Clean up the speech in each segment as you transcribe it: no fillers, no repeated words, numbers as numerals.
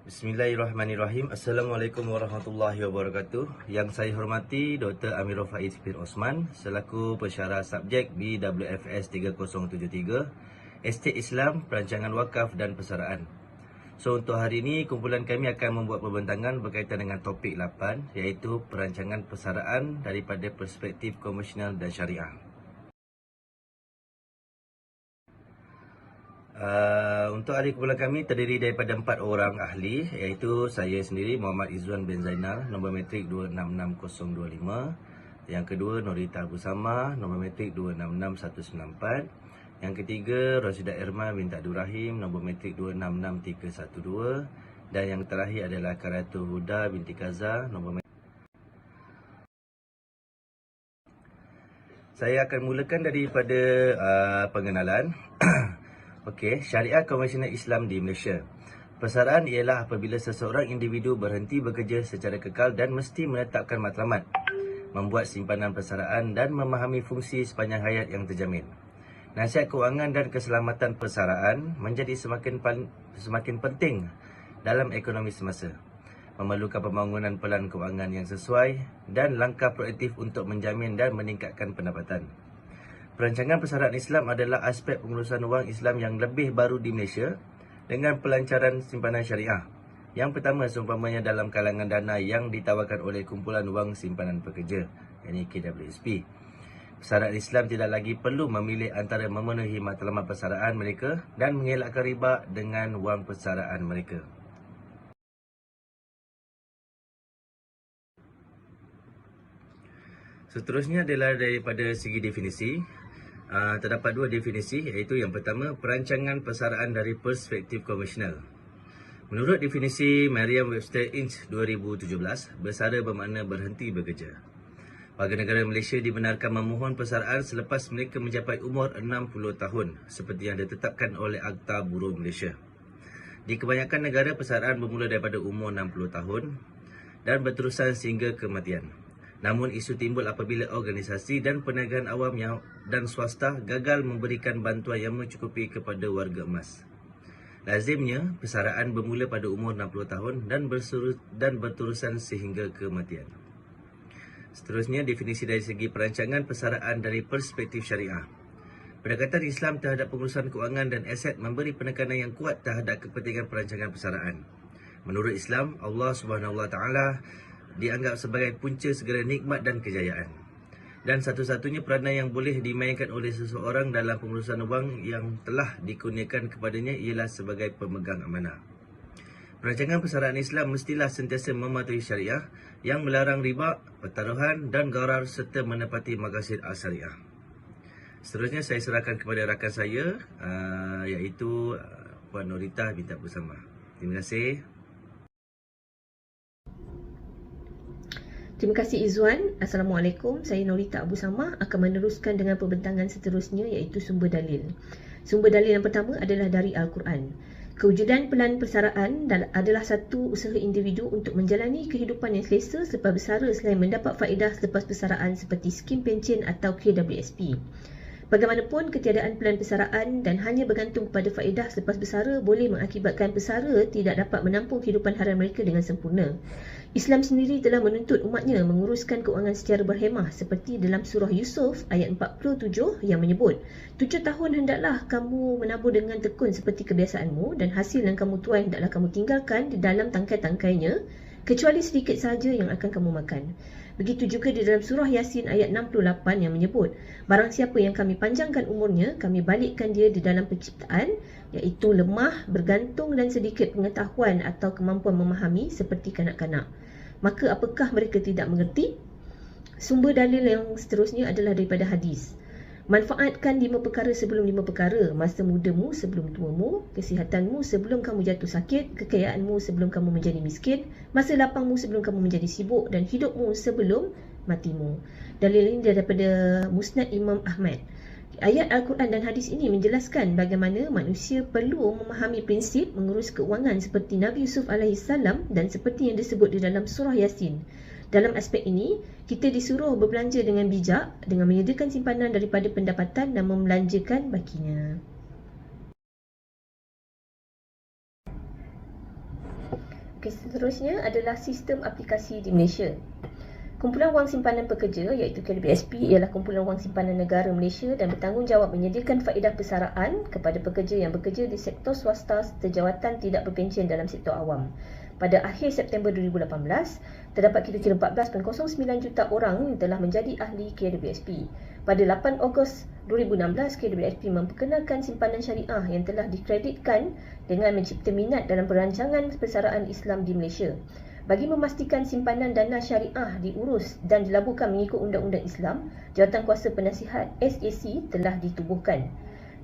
Bismillahirrahmanirrahim. Assalamualaikum warahmatullahi wabarakatuh. Yang saya hormati Dr. Amirul Faiz bin Osman selaku pensyarah subjek BWFS 3073 Estate Islam, Perancangan Wakaf dan Persaraan. So untuk hari ini kumpulan kami akan membuat pembentangan berkaitan dengan topik 8 iaitu perancangan persaraan daripada perspektif komersial dan syariah. Untuk ahli kumpulan kami terdiri daripada 4 orang ahli, iaitu saya sendiri Muhammad Izzuan bin Zainal, nombor metrik 266025. Yang kedua Norita Abu Sama, nombor metrik 266194. Yang ketiga Rosida Irma binti Abdul Rahim, nombor metrik 266312. Dan yang terakhir adalah Karatul Huda binti Kaza, nombor metrik. Saya akan mulakan daripada pengenalan. Okey, syariah konvensional Islam di Malaysia. Persaraan ialah apabila seseorang individu berhenti bekerja secara kekal dan mesti menetapkan matlamat, membuat simpanan persaraan dan memahami fungsi sepanjang hayat yang terjamin. Nasihat kewangan dan keselamatan persaraan menjadi semakin penting dalam ekonomi semasa. Memerlukan pembangunan pelan kewangan yang sesuai dan langkah proaktif untuk menjamin dan meningkatkan pendapatan. Perancangan persaraan Islam adalah aspek pengurusan wang Islam yang lebih baru di Malaysia dengan pelancaran simpanan syariah. Yang pertama seumpamanya dalam kalangan dana yang ditawarkan oleh Kumpulan Wang Simpanan Pekerja, yakni KWSP. Persaraan Islam tidak lagi perlu memilih antara memenuhi matlamat persaraan mereka dan mengelakkan riba dengan wang persaraan mereka. Seterusnya adalah daripada segi definisi. Terdapat dua definisi, iaitu yang pertama perancangan persaraan dari perspektif komersial. Menurut definisi Merriam-Webster Inc 2017, bersara bermakna berhenti bekerja. Warga negara Malaysia dibenarkan memohon persaraan selepas mereka mencapai umur 60 tahun seperti yang ditetapkan oleh Akta Buruh Malaysia. Di kebanyakan negara, persaraan bermula daripada umur 60 tahun dan berterusan sehingga kematian. Namun isu timbul apabila organisasi dan perniagaan awam dan swasta gagal memberikan bantuan yang mencukupi kepada warga emas. Lazimnya, persaraan bermula pada umur 60 tahun dan berterusan sehingga kematian. Seterusnya, definisi dari segi perancangan persaraan dari perspektif syariah. Pendekatan Islam terhadap pengurusan kewangan dan aset memberi penekanan yang kuat terhadap kepentingan perancangan persaraan. Menurut Islam, Allah SWT dianggap sebagai punca segala nikmat dan kejayaan. Dan satu-satunya peranan yang boleh dimainkan oleh seseorang dalam pengurusan wang yang telah dikurniakan kepadanya ialah sebagai pemegang amanah. Perancangan persaraan Islam mestilah sentiasa mematuhi syariah yang melarang riba, pertaruhan dan gharar serta menepati maqasid al-syariah. Seterusnya saya serahkan kepada rakan saya, iaitu Puan Norita binti Abu Sama. Terima kasih. Terima kasih Izzuan. Assalamualaikum. Saya Norita Abu Sama akan meneruskan dengan pembentangan seterusnya, iaitu sumber dalil. Sumber dalil yang pertama adalah dari Al-Quran. Kewujudan pelan persaraan adalah satu usaha individu untuk menjalani kehidupan yang selesa selepas bersara selain mendapat faedah selepas persaraan seperti skim pencen atau KWSP. Bagaimanapun, ketiadaan pelan persaraan dan hanya bergantung kepada faedah selepas bersara boleh mengakibatkan pesara tidak dapat menampung kehidupan harian mereka dengan sempurna. Islam sendiri telah menuntut umatnya menguruskan keuangan secara berhemah seperti dalam surah Yusuf ayat 47 yang menyebut, 7 tahun hendaklah kamu menabur dengan tekun seperti kebiasaanmu dan hasil yang kamu tuai hendaklah kamu tinggalkan di dalam tangkai-tangkainya kecuali sedikit sahaja yang akan kamu makan. Begitu juga di dalam surah Yasin ayat 68 yang menyebut, barang siapa yang kami panjangkan umurnya, kami balikkan dia di dalam penciptaan, iaitu lemah, bergantung dan sedikit pengetahuan atau kemampuan memahami seperti kanak-kanak. Maka apakah mereka tidak mengerti? Sumber dalil yang seterusnya adalah daripada hadis. Manfaatkan 5 perkara sebelum 5 perkara, masa mudamu sebelum tuamu, kesihatanmu sebelum kamu jatuh sakit, kekayaanmu sebelum kamu menjadi miskin, masa lapangmu sebelum kamu menjadi sibuk, dan hidupmu sebelum matimu. Dalil ini daripada Musnad Imam Ahmad. Ayat Al-Quran dan hadis ini menjelaskan bagaimana manusia perlu memahami prinsip mengurus keuangan seperti Nabi Yusuf AS dan seperti yang disebut di dalam surah Yasin. Dalam aspek ini, kita disuruh berbelanja dengan bijak dengan menyediakan simpanan daripada pendapatan dan membelanjakan bakinya. Seterusnya adalah sistem aplikasi di Malaysia. Kumpulan wang simpanan pekerja iaitu KDBSP ialah kumpulan wang simpanan negara Malaysia dan bertanggungjawab menyediakan faedah persaraan kepada pekerja yang bekerja di sektor swasta serta jawatan tidak berpencen dalam sektor awam. Pada akhir September 2018, terdapat kira-kira 14.09 juta orang yang telah menjadi ahli KDBSP. Pada 8 Ogos 2016, KDBSP memperkenalkan simpanan syariah yang telah dikreditkan dengan mencipta minat dalam perancangan persaraan Islam di Malaysia. Bagi memastikan simpanan dana syariah diurus dan dilaburkan mengikut Undang-Undang Islam, Jawatankuasa Penasihat SAC telah ditubuhkan.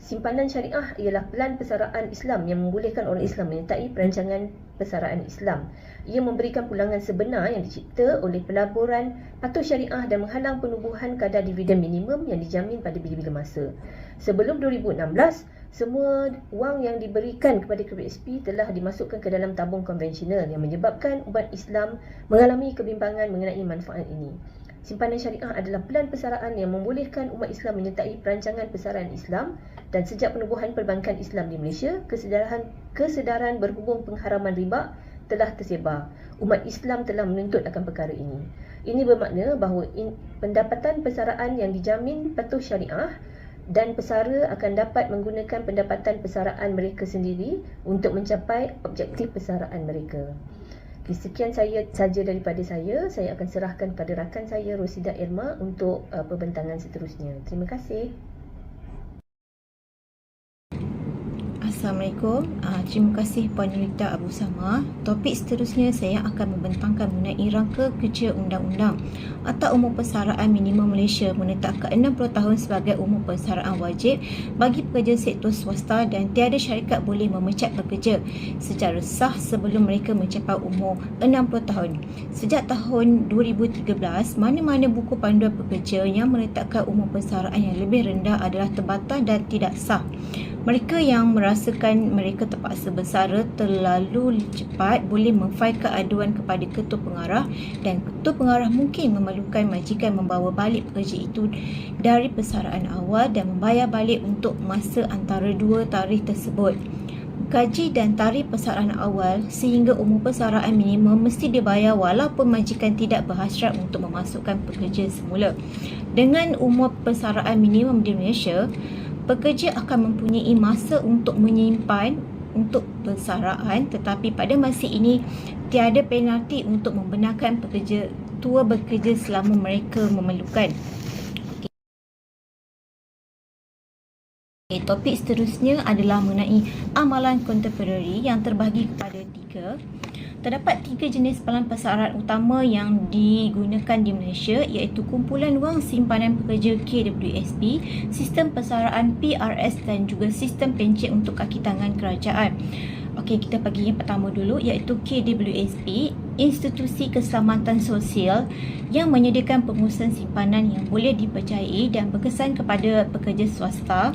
Simpanan syariah ialah pelan persaraan Islam yang membolehkan orang Islam menyertai perancangan persaraan Islam. Ia memberikan pulangan sebenar yang dicipta oleh pelaburan atau syariah dan menghalang penubuhan kadar dividen minimum yang dijamin pada bila-bila masa. Sebelum 2016, semua wang yang diberikan kepada KDBSP telah dimasukkan ke dalam tabung konvensional yang menyebabkan umat Islam mengalami kebimbangan mengenai manfaat ini. Simpanan syariah adalah pelan persaraan yang membolehkan umat Islam menyertai perancangan persaraan Islam dan sejak penubuhan perbankan Islam di Malaysia, kesedaran berhubung pengharaman riba telah tersebar. Umat Islam telah menuntut akan perkara ini. Ini bermakna bahawa pendapatan persaraan yang dijamin patuh syariah dan pesara akan dapat menggunakan pendapatan persaraan mereka sendiri untuk mencapai objektif persaraan mereka. Okay, sekian saja daripada saya. Saya akan serahkan kepada rakan saya Rosida Irma untuk perbentangan seterusnya. Terima kasih. Assalamualaikum. Terima kasih Puan Nurita Abu Sama. Topik seterusnya saya akan membentangkan mengenai rangka kerja undang-undang atau umur persaraan minimum Malaysia menetapkan 60 tahun sebagai umur persaraan wajib bagi pekerja sektor swasta dan tiada syarikat boleh memecat pekerja secara sah sebelum mereka mencapai umur 60 tahun. Sejak tahun 2013, mana-mana buku panduan pekerja yang menetapkan umur persaraan yang lebih rendah adalah terbatal dan tidak sah. Mereka yang merasakan mereka terpaksa bersara terlalu cepat boleh memfailkan aduan kepada ketua pengarah dan ketua pengarah mungkin memerlukan majikan membawa balik pekerja itu dari persaraan awal dan membayar balik untuk masa antara dua tarikh tersebut. Gaji dan tarikh persaraan awal sehingga umur persaraan minimum mesti dibayar walaupun majikan tidak berhasrat untuk memasukkan pekerja semula. Dengan umur persaraan minimum di Malaysia, pekerja akan mempunyai masa untuk menyimpan untuk persaraan, tetapi pada masa ini tiada penalti untuk membenarkan pekerja tua bekerja selama mereka memerlukan. Topik seterusnya adalah mengenai amalan kontemporari yang terbahagi kepada tiga. Terdapat tiga jenis pelan persaraan utama yang digunakan di Malaysia iaitu kumpulan wang simpanan pekerja KWSP, sistem persaraan PRS dan juga sistem pencet untuk kaki tangan kerajaan. Okey, kita bagi yang pertama dulu iaitu KWSP, institusi keselamatan sosial yang menyediakan pengurusan simpanan yang boleh dipercayai dan berkesan kepada pekerja swasta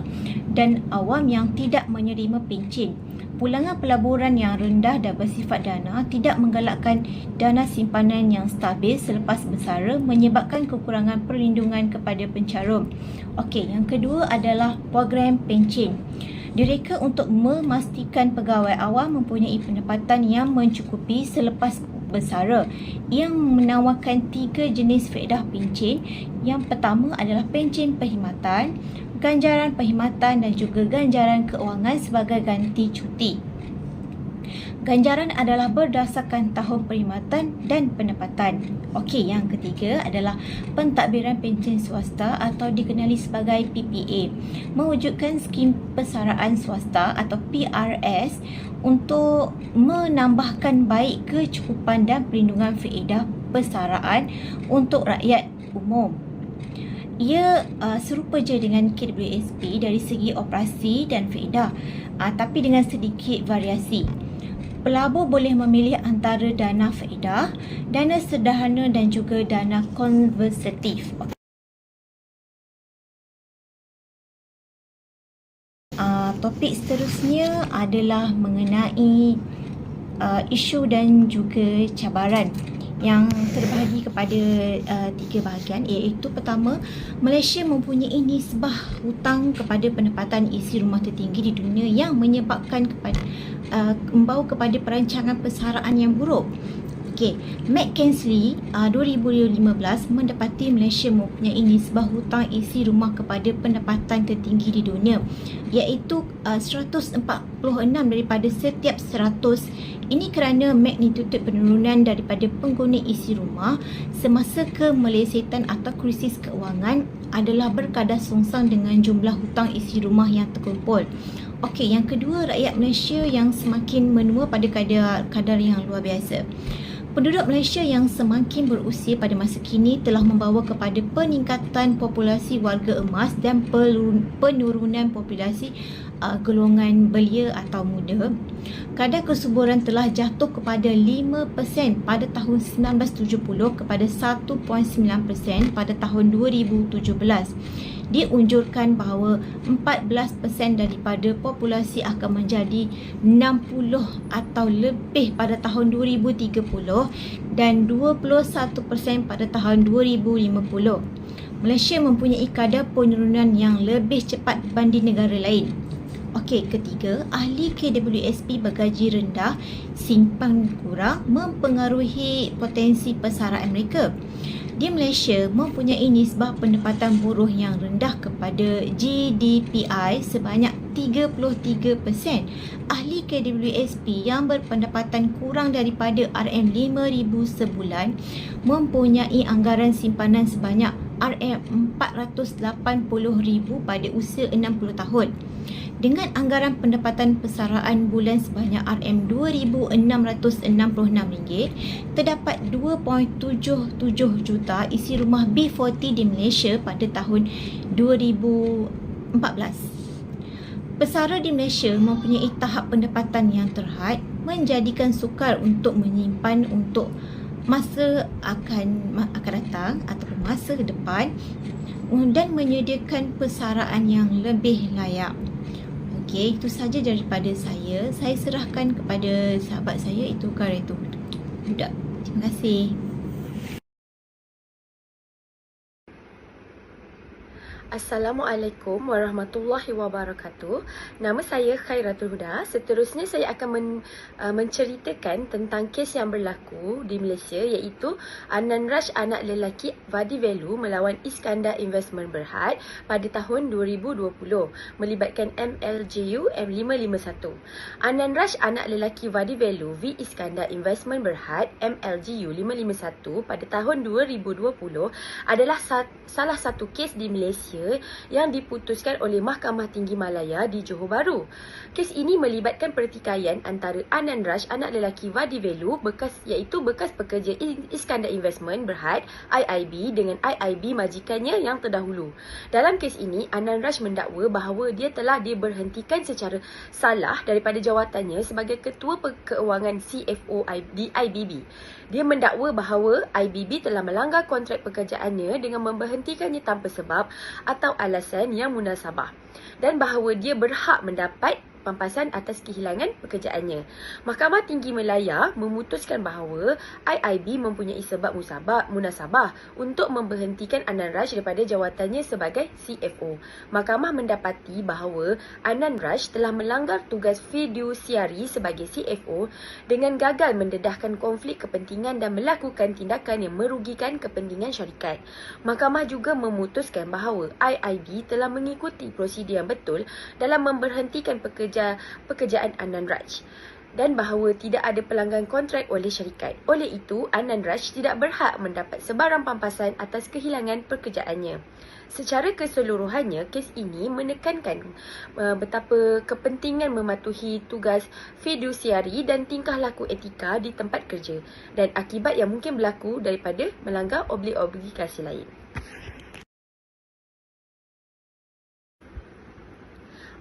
dan awam yang tidak menerima pencen. Pulangan pelaburan yang rendah dan bersifat dana tidak menggalakkan dana simpanan yang stabil selepas bersara menyebabkan kekurangan perlindungan kepada pencarum. Okey, yang kedua adalah program pencen. Direka untuk memastikan pegawai awam mempunyai pendapatan yang mencukupi selepas bersara yang menawarkan tiga jenis faedah pencen. Yang pertama adalah pencen perkhidmatan, ganjaran perkhidmatan dan juga ganjaran keuangan sebagai ganti cuti. Ganjaran adalah berdasarkan tahun perkhidmatan dan pendapatan. Okey, yang ketiga adalah pentadbiran pencen swasta atau dikenali sebagai PPA, mewujudkan skim persaraan swasta atau PRS untuk menambahkan baik kecukupan dan perlindungan faedah persaraan untuk rakyat umum. Ia serupa je dengan KWSP dari segi operasi dan faedah, tapi dengan sedikit variasi. Pelabur boleh memilih antara dana faedah, dana sederhana dan juga dana konversatif. Topik seterusnya adalah mengenai isu dan juga cabaran yang terbahagi kepada 3 bahagian, iaitu pertama, Malaysia mempunyai nisbah hutang kepada pendapatan isi rumah tertinggi di dunia yang menyebabkan membawa kepada perancangan persaraan yang buruk. Okey, McKinsey 2015 mendapati Malaysia mempunyai nisbah hutang isi rumah kepada pendapatan tertinggi di dunia, iaitu 146 daripada setiap 100. Ini kerana magnitude penurunan daripada pengguna isi rumah semasa kemelesetan atau krisis keuangan adalah berkadar songsang dengan jumlah hutang isi rumah yang terkumpul. Okey, yang kedua, rakyat Malaysia yang semakin menua pada kadar yang luar biasa. Penduduk Malaysia yang semakin berusia pada masa kini telah membawa kepada peningkatan populasi warga emas dan penurunan populasi golongan belia atau muda. Kadar kesuburan telah jatuh kepada 5% pada tahun 1970 kepada 1.9% pada tahun 2017. Diunjurkan bahawa 14% daripada populasi akan menjadi 60 atau lebih pada tahun 2030 dan 21% pada tahun 2050. Malaysia mempunyai kadar penurunan yang lebih cepat berbanding negara lain. Okey, ketiga, ahli KWSP bergaji rendah simpan kurang mempengaruhi potensi persaraan mereka. Di Malaysia mempunyai nisbah pendapatan buruh yang rendah kepada GDPI sebanyak 33%. Ahli KWSP yang berpendapatan kurang daripada RM5,000 sebulan mempunyai anggaran simpanan sebanyak RM480,000 pada usia 60 tahun. Dengan anggaran pendapatan persaraan bulan sebanyak RM2,666, terdapat 2.77 juta isi rumah B40 di Malaysia pada tahun 2014. Pesara di Malaysia mempunyai tahap pendapatan yang terhad, menjadikan sukar untuk menyimpan untuk masa akan datang atau masa depan dan menyediakan persaraan yang lebih layak. Okey, itu saja daripada saya. Saya serahkan kepada sahabat saya, itu Kareto Budak. Terima kasih. Assalamualaikum warahmatullahi wabarakatuh. Nama saya Khairatul Huda. Seterusnya saya akan menceritakan tentang kes yang berlaku di Malaysia, iaitu Anand Raj anak lelaki Vadi Velu melawan Iskandar Investment Berhad pada tahun 2020 melibatkan MLJU M551. Anand Raj anak lelaki Vadi Velu v Iskandar Investment Berhad MLJU 551 pada tahun 2020 adalah salah satu kes di Malaysia yang diputuskan oleh Mahkamah Tinggi Malaya di Johor Bahru. Kes ini melibatkan pertikaian antara Anand Raj anak lelaki Vadi Velu iaitu bekas pekerja Iskandar Investment Berhad IIB dengan IIB majikannya yang terdahulu. Dalam kes ini, Anand Raj mendakwa bahawa dia telah diberhentikan secara salah daripada jawatannya sebagai Ketua Keuangan CFO di IBB. Dia mendakwa bahawa IBB telah melanggar kontrak pekerjaannya dengan memberhentikannya tanpa sebab atau alasan yang munasabah, dan bahawa dia berhak mendapat pampasan atas kehilangan pekerjaannya. Mahkamah Tinggi Malaya memutuskan bahawa IIB mempunyai sebab munasabah untuk memberhentikan Anand Raj daripada jawatannya sebagai CFO. Mahkamah mendapati bahawa Anand Raj telah melanggar tugas fidusiari sebagai CFO dengan gagal mendedahkan konflik kepentingan dan melakukan tindakan yang merugikan kepentingan syarikat. Mahkamah juga memutuskan bahawa IIB telah mengikuti prosedur yang betul dalam memberhentikan pekerjaan Anand Raj dan bahawa tidak ada pelanggaran kontrak oleh syarikat. Oleh itu, Anand Raj tidak berhak mendapat sebarang pampasan atas kehilangan pekerjaannya. Secara keseluruhannya, kes ini menekankan betapa kepentingan mematuhi tugas fidusiari dan tingkah laku etika di tempat kerja dan akibat yang mungkin berlaku daripada melanggar obligasi lain.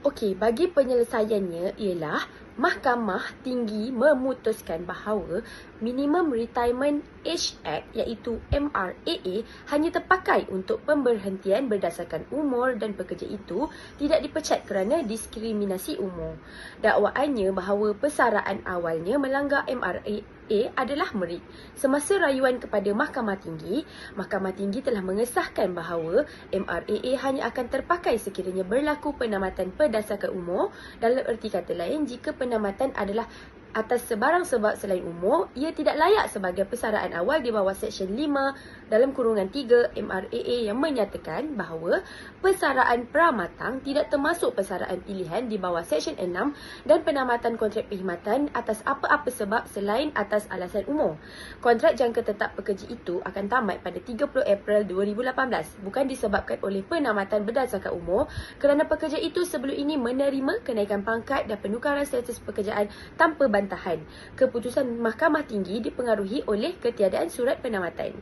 Okey, bagi penyelesaiannya ialah Mahkamah Tinggi memutuskan bahawa Minimum Retirement Age Act iaitu MRAA hanya terpakai untuk pemberhentian berdasarkan umur dan pekerja itu tidak dipecat kerana diskriminasi umur. Dakwaannya bahawa persaraan awalnya melanggar MRAA adalah merit. Semasa rayuan kepada Mahkamah Tinggi telah mengesahkan bahawa MRAA hanya akan terpakai sekiranya berlaku penamatan berdasarkan umur. Dalam erti kata lain, jika penamatan adalah atas sebarang sebab selain umur, ia tidak layak sebagai persaraan awal di bawah Seksyen 5 dalam kurungan 3 MRAA yang menyatakan bahawa persaraan pramatang tidak termasuk persaraan pilihan di bawah Seksyen 6 dan penamatan kontrak perkhidmatan atas apa-apa sebab selain atas alasan umur. Kontrak jangka tetap pekerja itu akan tamat pada 30 April 2018 bukan disebabkan oleh penamatan berdasarkan umur kerana pekerja itu sebelum ini menerima kenaikan pangkat dan penukaran status pekerjaan tanpa bantahan. Keputusan Mahkamah Tinggi dipengaruhi oleh ketiadaan surat penamatan.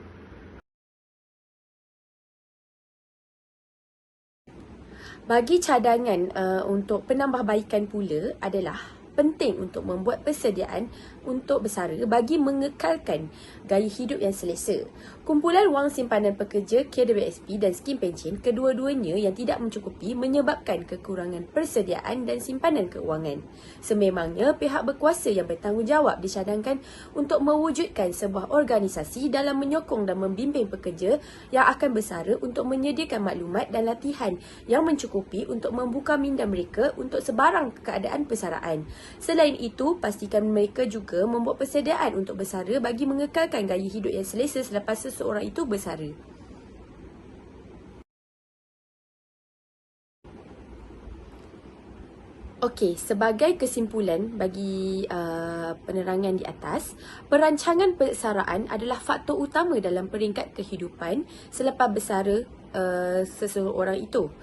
Bagi cadangan untuk penambahbaikan pula adalah penting untuk membuat persediaan untuk bersara bagi mengekalkan gaya hidup yang selesa. Kumpulan wang simpanan pekerja KWSP dan skim pencen kedua-duanya yang tidak mencukupi menyebabkan kekurangan persediaan dan simpanan keuangan. Sememangnya pihak berkuasa yang bertanggungjawab dicadangkan untuk mewujudkan sebuah organisasi dalam menyokong dan membimbing pekerja yang akan bersara untuk menyediakan maklumat dan latihan yang mencukupi untuk membuka minda mereka untuk sebarang keadaan persaraan. Selain itu, pastikan mereka juga membuat persediaan untuk bersara bagi mengekalkan gaya hidup yang selesa selepas seseorang itu bersara. Okey, sebagai kesimpulan bagi penerangan di atas, perancangan persaraan adalah faktor utama dalam peringkat kehidupan selepas bersara seseorang itu.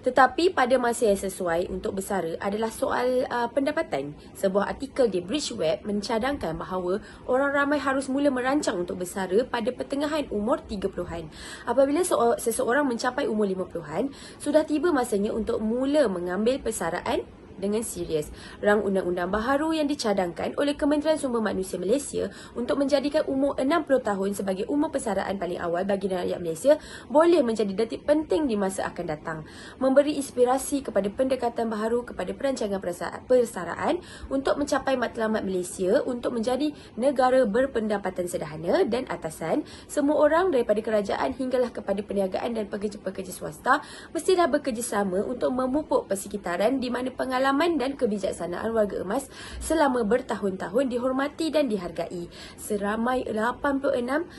Tetapi pada masa yang sesuai untuk bersara adalah soal pendapatan. Sebuah artikel di Bridge Web mencadangkan bahawa orang ramai harus mula merancang untuk bersara pada pertengahan umur 30-an. Apabila seseorang mencapai umur 50-an, sudah tiba masanya untuk mula mengambil persaraan dengan serius. Rang undang-undang baharu yang dicadangkan oleh Kementerian Sumber Manusia Malaysia untuk menjadikan umur 60 tahun sebagai umur persaraan paling awal bagi rakyat Malaysia boleh menjadi detik penting di masa akan datang. Memberi inspirasi kepada pendekatan baharu kepada perancangan persaraan untuk mencapai matlamat Malaysia untuk menjadi negara berpendapatan sederhana dan atasan. Semua orang daripada kerajaan hinggalah kepada perniagaan dan pekerja-pekerja swasta mestilah bekerjasama untuk memupuk persekitaran di mana pengalaman dan kebijaksanaan warga emas selama bertahun-tahun dihormati dan dihargai. Seramai 86%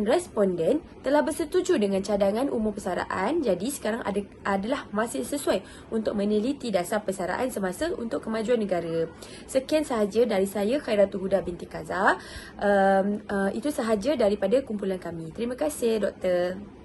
responden telah bersetuju dengan cadangan umur persaraan. Jadi sekarang adalah masih sesuai untuk meneliti dasar persaraan semasa untuk kemajuan negara. Sekian sahaja dari saya, Khairatul Huda binti Kaza. Itu sahaja daripada kumpulan kami. Terima kasih, Doktor.